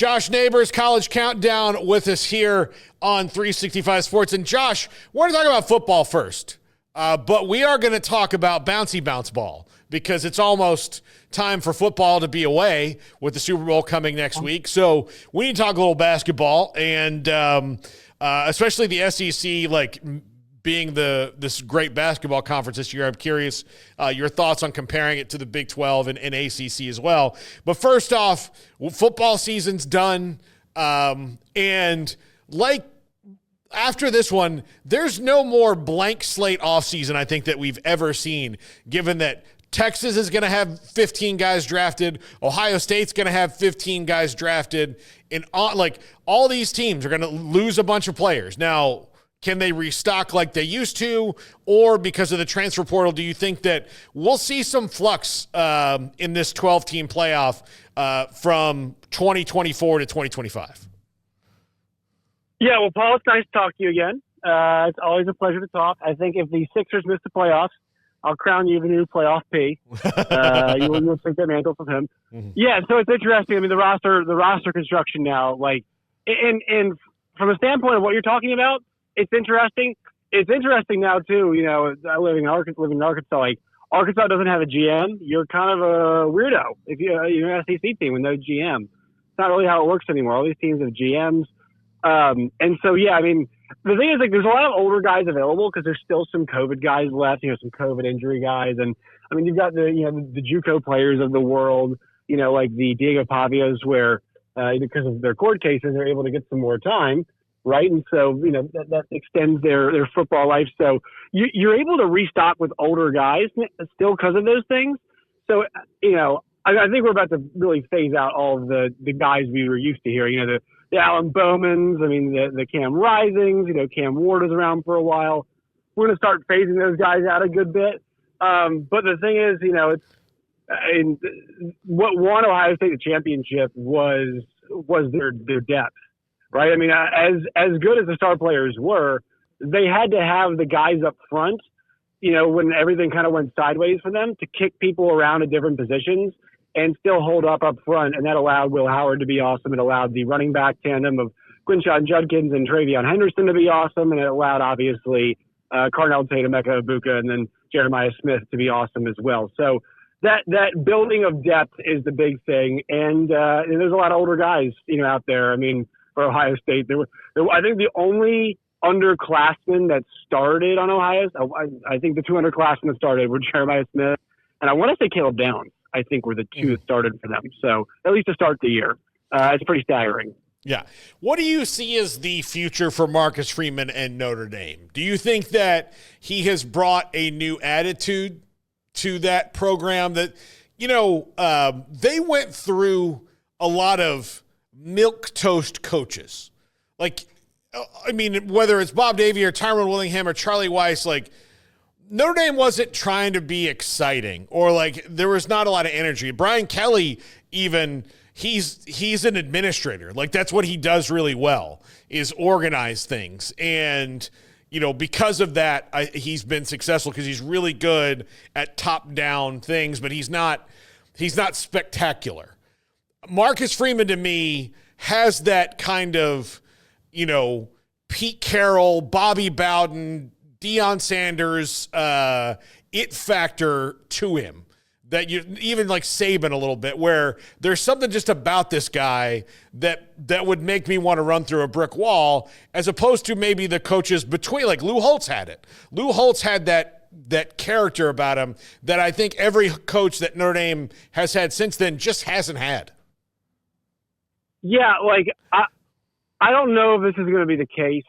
Josh Neighbors, College Countdown, with us here on 365 Sports. And Josh, we're going to talk about football first, but we are going to talk about bouncy bounce ball because it's almost time for football to be away with the Super Bowl coming next week. So we need to talk a little basketball, and especially the SEC, like being this great basketball conference this year. I'm curious your thoughts on comparing it to the Big 12 and ACC as well. But first off, football season's done, and like after this one, there's no more blank slate offseason, I think, that we've ever seen, given that Texas is going to have 15 guys drafted. Ohio State's going to have 15 guys drafted. And all these teams are going to lose a bunch of players. Now, can they restock like they used to? Or because of the transfer portal, do you think that we'll see some flux in this 12-team playoff from 2024 to 2025? Yeah, well, Paul, it's nice to talk to you again. It's always a pleasure to talk. I think if the Sixers miss the playoffs, I'll crown you the new playoff P. You'll take that mantle from him. Mm-hmm. Yeah, so it's interesting. I mean, the roster construction now, like, and from a standpoint of what you're talking about, it's interesting. It's interesting now too. You know, living in Arkansas, like Arkansas doesn't have a GM. You're kind of a weirdo if you're an SEC team with no GM. It's not really how it works anymore. All these teams have GMs, and so yeah, I mean. The thing is, like, there's a lot of older guys available because there's still some COVID guys left, some COVID injury guys. And, I mean, you've got the JUCO players of the world, like the Diego Pavios where, because of their court cases, they're able to get some more time, right? And so, that extends their football life. So you're able to restock with older guys still because of those things. So, I think we're about to really phase out all of the guys we were used to hearing, the Alan Bowmans, I mean, the Cam Risings, Cam Ward was around for a while. We're going to start phasing those guys out a good bit. But the thing is, what won Ohio State the championship was their depth, right? I mean, as good as the star players were, they had to have the guys up front, when everything kind of went sideways for them to kick people around at different positions and still hold up front. And that allowed Will Howard to be awesome. It allowed the running back tandem of Quinshon Judkins and Travion Henderson to be awesome. And it allowed, obviously, Carnell Tatum, Emeka Ibuka, and then Jeremiah Smith to be awesome as well. So that building of depth is the big thing. And there's a lot of older guys, out there. I mean, for Ohio State, I think the only underclassmen that started on Ohio, I think the two underclassmen that started were Jeremiah Smith, and I want to say Caleb Downs. I think were the two that started for them. So at least to start the year, it's pretty staggering. Yeah. What do you see as the future for Marcus Freeman and Notre Dame? Do you think that he has brought a new attitude to that program that, they went through a lot of milquetoast coaches? Like, I mean, whether it's Bob Davie or Tyrone Willingham or Charlie Weiss, like, Notre Dame wasn't trying to be exciting or like there was not a lot of energy. Brian Kelly, even he's an administrator. Like that's what he does really well is organize things. And, because of that, he's been successful because he's really good at top down things, but he's not spectacular. Marcus Freeman to me has that kind of, Pete Carroll, Bobby Bowden, Deion Sanders, it factor to him that you even like Saban a little bit, where there's something just about this guy that would make me want to run through a brick wall, as opposed to maybe the coaches between, like Lou Holtz had it. Lou Holtz had that character about him that I think every coach that Notre Dame has had since then just hasn't had. Yeah, like I don't know if this is going to be the case.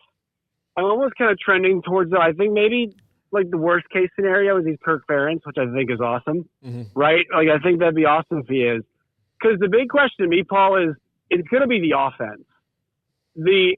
I'm almost kind of trending towards I think maybe like the worst case scenario is he's Kirk Ferentz, which I think is awesome, right? Like I think that'd be awesome if he is, because the big question to me, Paul, is it's going to be the offense. They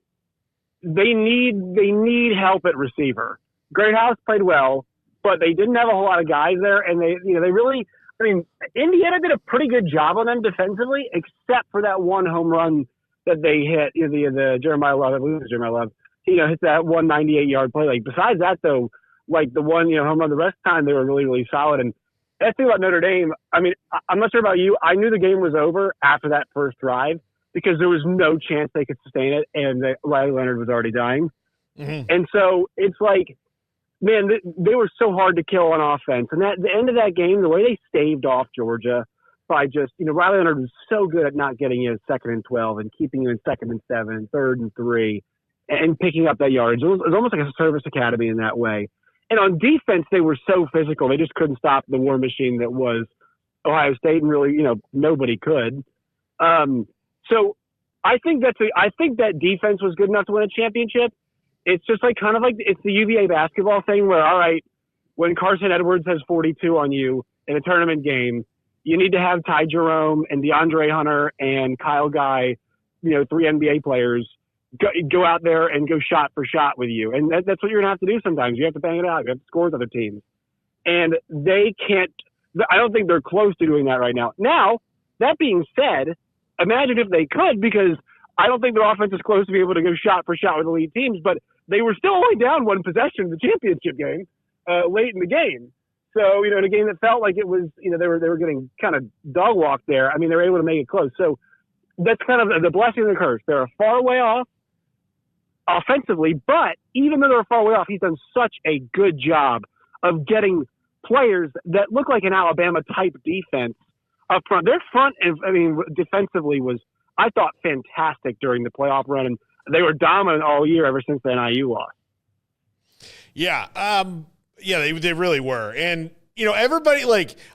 need help at receiver. Greathouse played well, but they didn't have a whole lot of guys there, and they really. I mean, Indiana did a pretty good job on them defensively, except for that one home run that they hit. The Jeremiah Love, I believe it was Jeremiah Love. Hit that 198-yard play. Like, besides that, though, like the one, home run, the rest of the time, they were really, really solid. And that's the thing about Notre Dame. I mean, I'm not sure about you. I knew the game was over after that first drive because there was no chance they could sustain it, and Riley Leonard was already dying. Mm-hmm. And so it's like, man, they were so hard to kill on offense. And at the end of that game, the way they staved off Georgia by just, Riley Leonard was so good at not getting you 2nd and 12 and keeping you in 2nd and 7 and 3rd and 3 and picking up that yardage. It was almost like a service academy in that way. And on defense, they were so physical. They just couldn't stop the war machine that was Ohio State, and really, nobody could. So I think that defense was good enough to win a championship. It's just like kind of like it's the UVA basketball thing where, all right, when Carson Edwards has 42 on you in a tournament game, you need to have Ty Jerome and DeAndre Hunter and Kyle Guy, 3 NBA players, go out there and go shot for shot with you. And that's what you're going to have to do sometimes. You have to bang it out. You have to score with other teams. And they can't – I don't think they're close to doing that right now. Now, that being said, imagine if they could, because I don't think their offense is close to be able to go shot for shot with elite teams, but they were still only down one possession in the championship game late in the game. So, in a game that felt like it was, they were getting kind of dog walked there. I mean, they were able to make it close. So that's kind of the blessing and the curse. They're far way off offensively, but even though they're far way off, he's done such a good job of getting players that look like an Alabama-type defense up front. Their front, defensively was, I thought, fantastic during the playoff run, and they were dominant all year ever since the NIU loss. Yeah, they really were. And, everybody,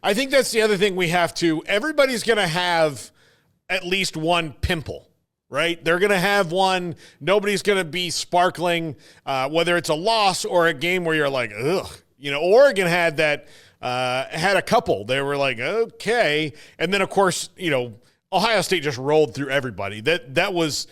I think that's the other thing we have to – everybody's going to have at least one pimple, right? They're going to have one. Nobody's going to be sparkling, whether it's a loss or a game where you're like, ugh. Oregon had that had a couple. They were like, okay. And then, of course, Ohio State just rolled through everybody. That was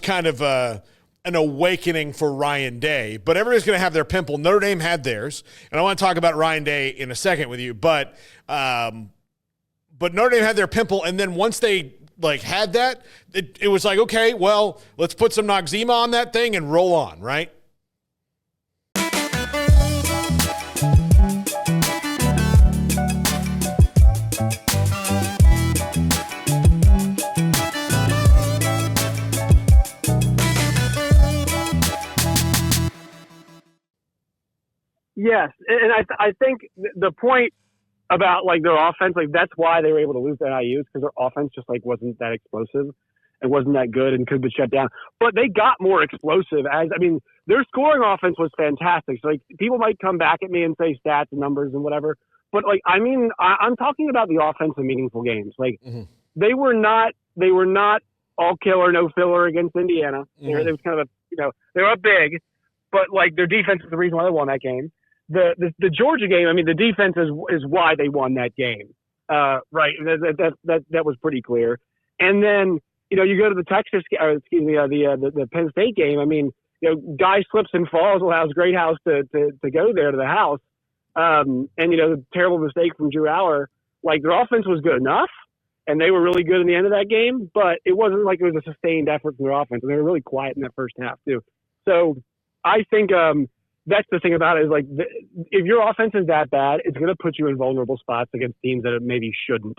kind of an awakening for Ryan Day. But everybody's going to have their pimple. Notre Dame had theirs. And I want to talk about Ryan Day in a second with you. But Notre Dame had their pimple. And then once they had that, it was like, okay, well, let's put some Noxzema on that thing and roll on, right? Yes, and I think the point about their offense, that's why they were able to lose the NIU, because their offense just wasn't that explosive and wasn't that good and could be shut down. But they got more explosive their scoring offense was fantastic. So people might come back at me and say stats and numbers and whatever, but I'm talking about the offense in meaningful games. Mm-hmm. They were not all killer, no filler against Indiana. Mm-hmm. It was kind of they were up big, but their defense is the reason why they won that game. The Georgia game, the defense is why they won that game. Right. That was pretty clear. And then, you go to the the Penn State game. Guy slips and falls, allows Greathouse to go there to the house. And the terrible mistake from Drew Aller, their offense was good enough and they were really good in the end of that game, but it wasn't like it was a sustained effort from their offense. And they were really quiet in that first half too. So I think, that's the thing about it is if your offense is that bad, it's going to put you in vulnerable spots against teams that it maybe shouldn't.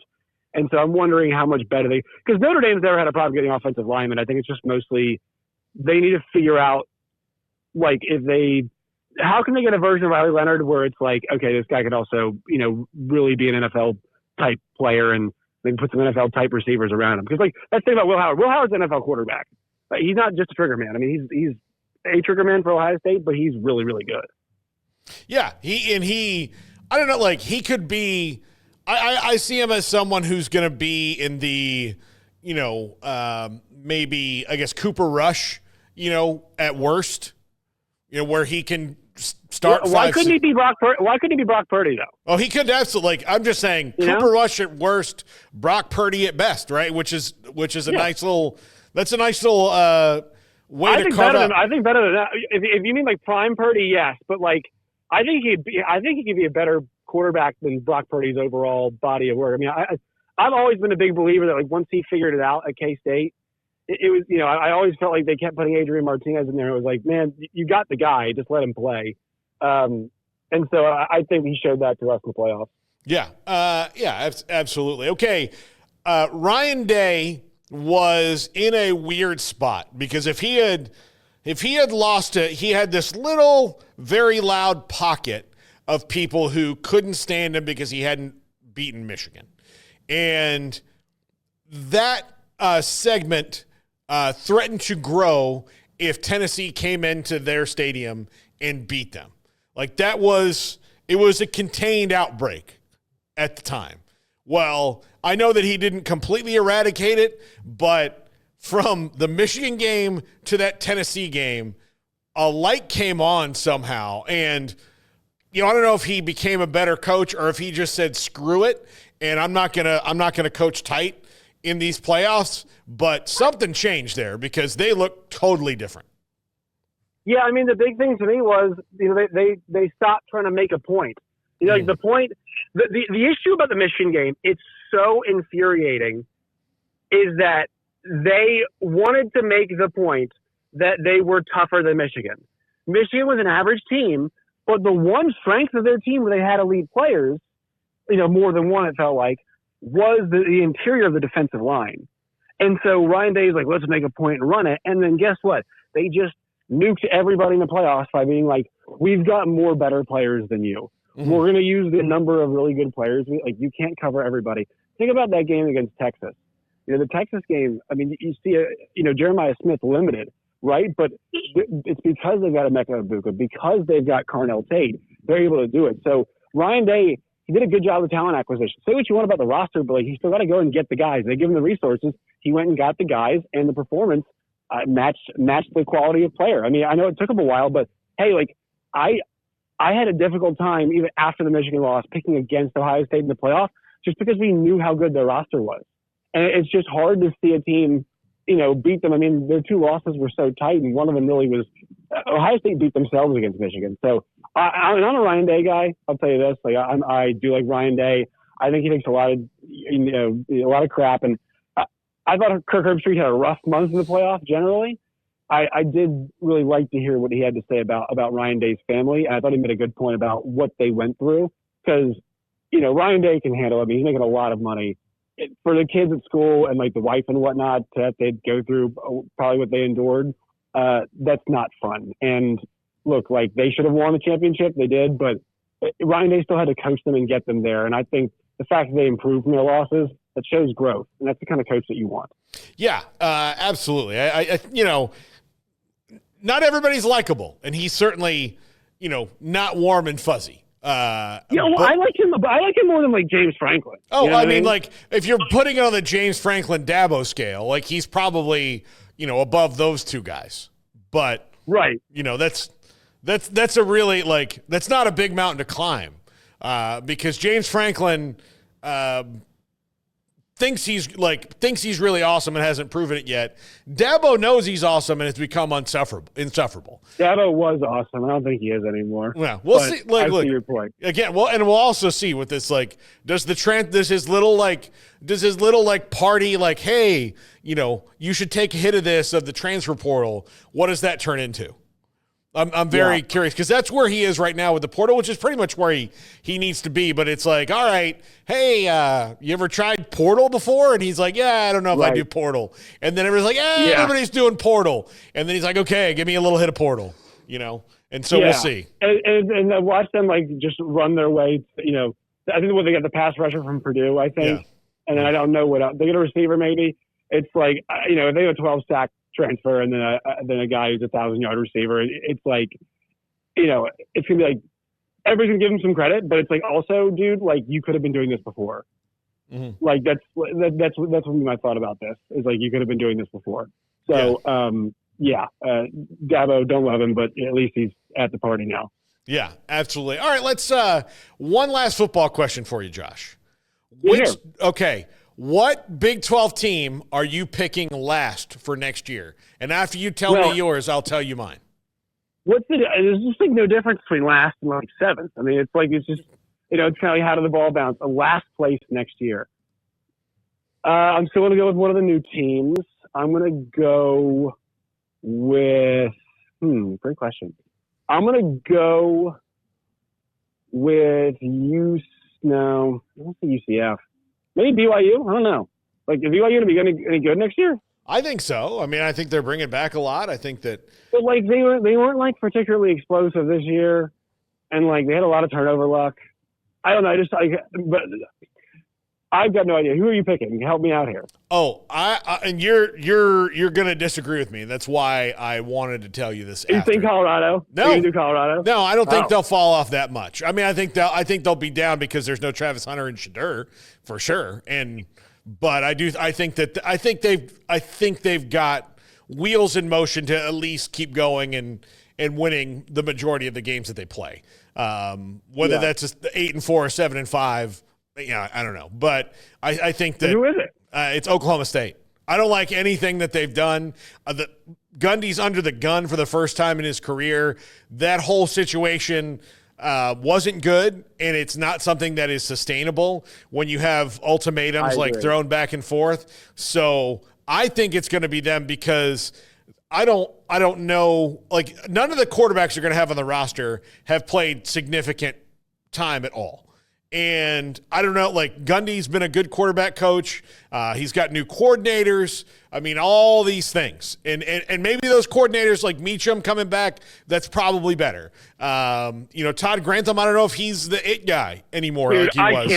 And so I'm wondering how much better because Notre Dame's never had a problem getting offensive linemen. I think it's just mostly they need to figure out how can they get a version of Riley Leonard where it's okay, this guy could also, really be an NFL type player and they can put some NFL type receivers around him. Because that's the thing about Will Howard. Will Howard's an NFL quarterback. He's not just a trigger man. He's a trigger man for Ohio State, but he's really, really good. Yeah, he I don't know, he could be. I see him as someone who's going to be in the, maybe I guess Cooper Rush, at worst, where he can start. Why couldn't he be Brock Purdy though? Oh, he could absolutely. I'm just saying Cooper Rush at worst, Brock Purdy at best, right? Which is a nice little. That's a nice little. I think better than that. If you mean prime Purdy, yes, but I think he could be a better quarterback than Brock Purdy's overall body of work. I've always been a big believer that once he figured it out at K-State, it was I always felt like they kept putting Adrian Martinez in there. It was man, you got the guy, just let him play. And so I think he showed that to us in the playoffs. Yeah, absolutely. Okay, Ryan Day was in a weird spot because if he had lost it, he had this little, very loud pocket of people who couldn't stand him because he hadn't beaten Michigan. And that segment threatened to grow if Tennessee came into their stadium and beat them. Like it was a contained outbreak at the time. Well, I know that he didn't completely eradicate it, but from the Michigan game to that Tennessee game, a light came on somehow. And, I don't know if he became a better coach or if he just said, screw it. And I'm not gonna coach tight in these playoffs, but something changed there because they look totally different. Yeah, I mean, the big thing to me was, they stopped trying to make a point. Like the point, the issue about the Michigan game, it's so infuriating, is that they wanted to make the point that they were tougher than Michigan. Michigan was an average team, but the one strength of their team where they had elite players, more than one, it felt like, was the interior of the defensive line. And so Ryan Day is like, let's make a point and run it. And then guess what? They just nuked everybody in the playoffs by being like, we've got more better players than you. Mm-hmm. We're going to use the number of really good players. You can't cover everybody. Think about that game against Texas. The Texas game, I mean, you see, Jeremiah Smith limited, right? But it's because they've got Emeka Egbuka, because they've got Carnell Tate, they're able to do it. So Ryan Day, he did a good job of talent acquisition. Say what you want about the roster, but he still got to go and get the guys. They give him the resources. He went and got the guys, and the performance matched the quality of player. I mean, I know it took him a while, but hey, I had a difficult time even after the Michigan loss picking against Ohio State in the playoff just because we knew how good their roster was. And it's just hard to see a team, beat them. I mean, their two losses were so tight, and one of them really was Ohio State beat themselves against Michigan. So I'm a Ryan Day guy. I'll tell you this: I do like Ryan Day. I think he takes a lot of crap, and I thought Kirk Herbstreit had a rough month in the playoff generally. I did really like to hear what he had to say about Ryan Day's family, and I thought he made a good point about what they went through because Ryan Day can handle it. I mean, he's making a lot of money. For the kids at school and the wife and whatnot that they'd go through probably what they endured, that's not fun. And look, they should have won the championship. They did, but Ryan Day still had to coach them and get them there. And I think the fact that they improved from their losses, that shows growth. And that's the kind of coach that you want. Yeah, absolutely. I not everybody's likable, and he's certainly, not warm and fuzzy. I like him. I like him more than James Franklin. Oh, I mean, if you're putting it on the James Franklin Dabo scale, he's probably above those two guys. But right, that's a really that's not a big mountain to climb because James Franklin thinks he's really awesome and hasn't proven it yet. Dabo knows he's awesome and has become insufferable. Dabo was awesome. I don't think he is anymore. Well, we'll see. I see your point again. Well, and we'll also see with this. Does his little party hey, you should take a hit of the transfer portal. What does that turn into? I'm very curious because that's where he is right now with the portal, which is pretty much where he needs to be. But it's all right, hey, you ever tried portal before? And he's like, yeah, I don't know if I do portal. And then everybody's like, everybody's doing portal. And then he's like, okay, give me a little hit of portal, And so we'll see. And watch them just run their way. I think they got the pass rusher from Purdue, I think. Yeah. And then I don't know what else. They get a receiver maybe. It's if they have a 12-sack transfer and then a guy who's a 1,000-yard receiver, it's it's gonna be everybody's gonna give him some credit, but it's also, dude, you could have been doing this before. Mm-hmm. That's what my thought about this is you could have been doing this before. So Dabo, don't love him, but at least he's at the party now. Yeah, absolutely. All right, let's one last football question for you, Josh. Okay. What Big 12 team are you picking last for next year? And after you tell me yours, I'll tell you mine. There's just no difference between last and seventh. I mean, it's just, it's kind of how did the ball bounce? A last place next year. I'm still going to go with one of the new teams. I'm going to go with, great question. I'm going to go with I don't think UCF. Maybe BYU. I don't know. Like, is BYU going to be any good next year? I think so. I mean, I think they're bringing back a lot. I think that. But like they weren't like particularly explosive this year, and like they had a lot of turnover luck. I don't know. But I've got no idea. Who are you picking? Help me out here. Oh, and you're gonna disagree with me. That's why I wanted to tell you this. You think Colorado? No, you do Colorado. No, I don't think they'll fall off that much. I mean, I think they'll be down because there's no Travis Hunter and Shadur for sure. But I think they've got wheels in motion to at least keep going and winning the majority of the games that they play. Whether that's 8-4 or 7-5. Yeah, I don't know. But I think that who is it? It's Oklahoma State. I don't like anything that they've done. Gundy's under the gun for the first time in his career. That whole situation wasn't good, and it's not something that is sustainable when you have ultimatums like thrown back and forth. So I think it's going to be them because I don't know. Like, none of the quarterbacks you're going to have on the roster have played significant time at all. And I don't know, like, Gundy's been a good quarterback coach. He's got new coordinators. I mean, all these things. And maybe those coordinators like Meacham coming back, that's probably better. Todd Grantham, I don't know if he's the it guy anymore. Dude, like he was.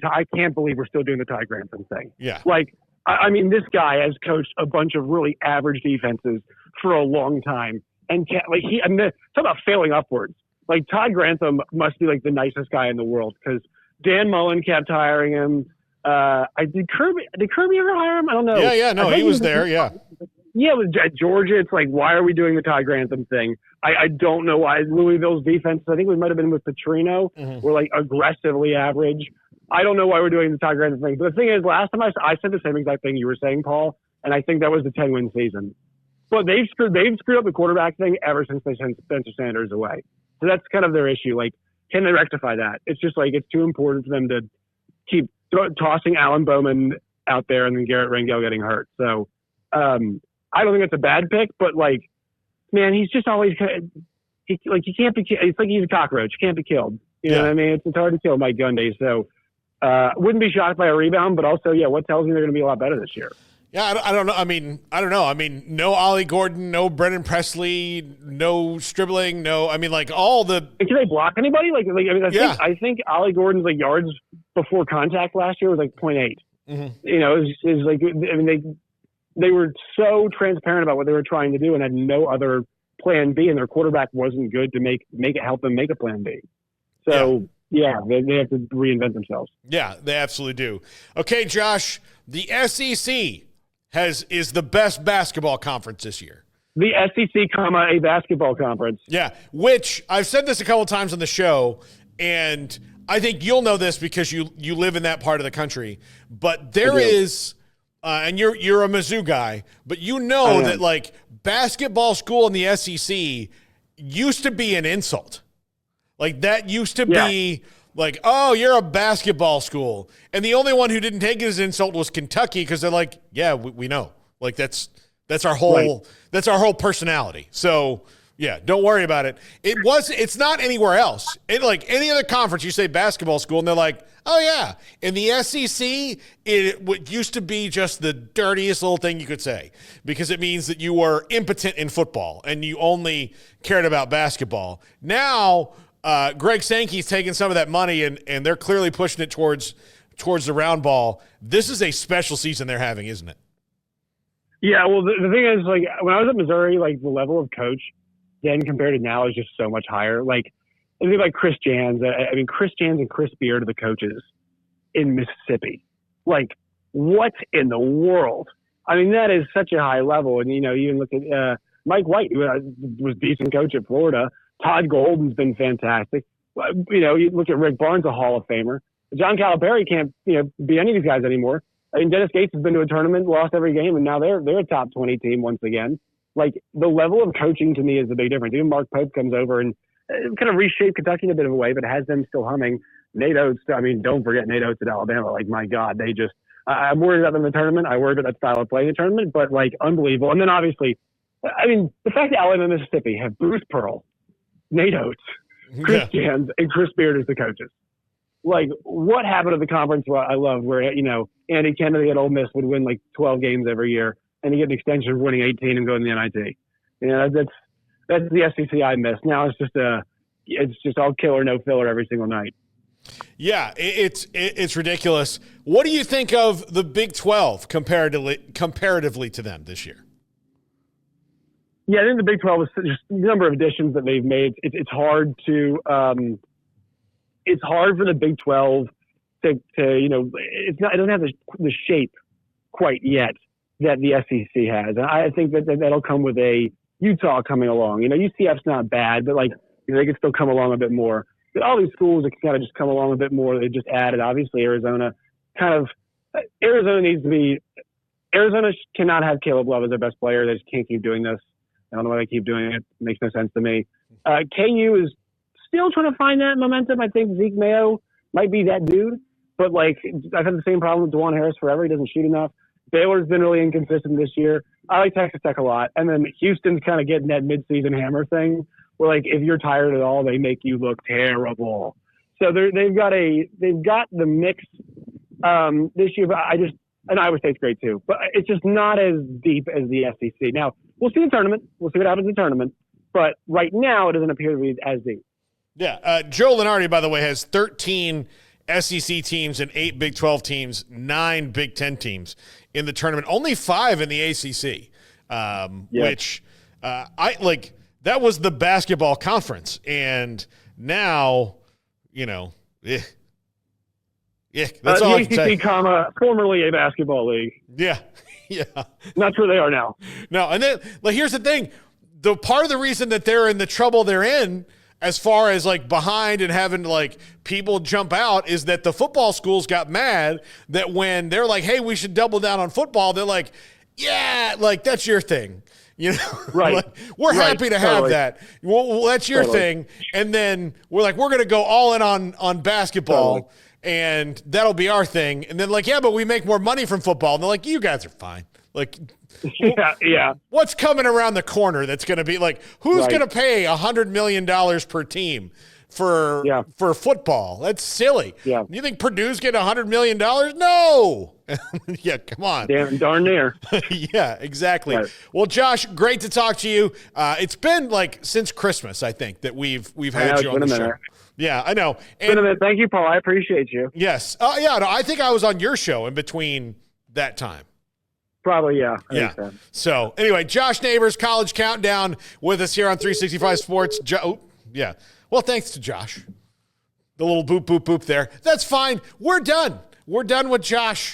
I can't believe we're still doing the Todd Grantham thing. Yeah. Like, I mean, this guy has coached a bunch of really average defenses for a long time. And talk about failing upwards. Like, Todd Grantham must be like the nicest guy in the world because Dan Mullen kept hiring him. Did Kirby ever hire him? I don't know. Yeah. No, he was there. Yeah. Yeah, at Georgia, it's like, why are we doing the Todd Grantham thing? I don't know why. Louisville's defense, I think we might have been with Petrino, were like aggressively average. I don't know why we're doing the Todd Grantham thing. But the thing is, last time I said the same exact thing you were saying, Paul, and I think that was the 10-win season. But they've screwed up the quarterback thing ever since they sent Spencer Sanders away. So that's kind of their issue. Like, can they rectify that? It's just like it's too important for them to keep tossing Alan Bowman out there and then Garrett Rangel getting hurt. So I don't think it's a bad pick, but like, man, he's just always he can't be. It's like he's a cockroach. He can't be killed. You know what I mean? It's hard to kill Mike Gundy. So wouldn't be shocked by a rebound, but also, what tells me they're going to be a lot better this year? Yeah, I don't know. I mean, no Ollie Gordon, no Brennan Presley, no Stribling, no. I mean, like all the. Can they block anybody? I think Ollie Gordon's like yards before contact last year was like 0.8. Mm-hmm. It was like, I mean, they were so transparent about what they were trying to do and had no other plan B, and their quarterback wasn't good to help them make a plan B. So they have to reinvent themselves. Yeah, they absolutely do. Okay, Josh, the SEC is the best basketball conference this year. The SEC, a basketball conference. Yeah, which I've said this a couple of times on the show, and I think you'll know this because you live in that part of the country. But there is, and you're a Mizzou guy, but that like basketball school in the SEC used to be an insult. Like that used to be. Like, oh, you're a basketball school. And the only one who didn't take it as an insult was Kentucky because they're like, yeah, we know. Like that's our whole personality. So yeah, don't worry about it. It's not anywhere else. Like any other conference, you say basketball school and they're like, oh yeah. In the SEC, it used to be just the dirtiest little thing you could say because it means that you were impotent in football and you only cared about basketball. Now, Greg Sankey's taking some of that money, and they're clearly pushing it towards the round ball. This is a special season they're having, isn't it? Yeah, well, the thing is, like, when I was at Missouri, like, the level of coach then compared to now is just so much higher. Like, I think like Chris Jans. I mean, Chris Jans and Chris Beard are the coaches in Mississippi. Like, what in the world? I mean, that is such a high level. And, you even look at Mike White, who was decent coach at Florida. Todd Golden's been fantastic. You look at Rick Barnes, a Hall of Famer. John Calipari can't, be any of these guys anymore. I mean, Dennis Gates has been to a tournament, lost every game, and now they're a top 20 team once again. Like, the level of coaching to me is the big difference. Even Mark Pope comes over and kind of reshaped Kentucky in a bit of a way, but has them still humming. Nate Oates, I mean, don't forget Nate Oates at Alabama. Like, my God, they just – I'm worried about them in the tournament. I worry about that style of play in the tournament, but, like, unbelievable. And then, obviously, I mean, the fact that Alabama and Mississippi have Bruce Pearl, Nate Oates, Chris Jans, and Chris Beard as the coaches. like what happened to the conference I loved where, Andy Kennedy at Ole Miss would win like 12 games every year and he get an extension of winning 18 and going to the NIT. That's the SEC I miss. Now it's just all killer, no filler every single night. Yeah, it's ridiculous. What do you think of the Big 12 comparatively to them this year? Yeah, I think the Big 12 is just the number of additions that they've made. It's hard to it's hard for the Big 12 to it doesn't have the shape quite yet that the SEC has. And I think that'll come with a Utah coming along. UCF's not bad, but they can still come along a bit more. But all these schools that kind of just come along a bit more. They just added, obviously, Arizona cannot have Caleb Love as their best player. They just can't keep doing this. I don't know why they keep doing it. It makes no sense to me. KU is still trying to find that momentum. I think Zeke Mayo might be that dude. But, I've had the same problem with DeJuan Harris forever. He doesn't shoot enough. Baylor's been really inconsistent this year. I like Texas Tech a lot. And then Houston's kind of getting that midseason hammer thing where, if you're tired at all, they make you look terrible. So they've got the mix this year. But and Iowa State's great too. But it's just not as deep as the SEC. Now, we'll see the tournament. We'll see what happens in the tournament. But right now, it doesn't appear to be as deep. Yeah. Joe Lunardi, by the way, has 13 SEC teams and 8 Big 12 teams, 9 Big 10 teams in the tournament. Only 5 in the ACC, which that was the basketball conference. And now, that's all I can say. ACC, formerly a basketball league. Yeah. Yeah. Not sure they are now. No. And then, here's the thing. The part of the reason that they're in the trouble they're in, as far as behind and having people jump out, is that the football schools got mad that when they're hey, we should double down on football, they're yeah, that's your thing. Right. We're happy to have that. Well, that's your thing. And then we're we're going to go all in on basketball and that'll be our thing. And then yeah, but we make more money from football. And they're you guys are fine. Yeah. What's coming around the corner that's going to be who's going to pay $100 million per team for football? That's silly. Yeah. You think Purdue's getting $100 million? No. Yeah, come on. Darn near. Yeah, exactly. Right. Well, Josh, great to talk to you. It's been since Christmas, I think, that we've had you on the show. Yeah, I know. Thank you, Paul. I appreciate you. Yes. I think I was on your show in between that time. Probably, yeah. I think so anyway, Josh Neighbors, College Countdown, with us here on 365 Sports. Yeah. Well, thanks to Josh. The little boop, boop, boop there. That's fine. We're done. We're done with Josh.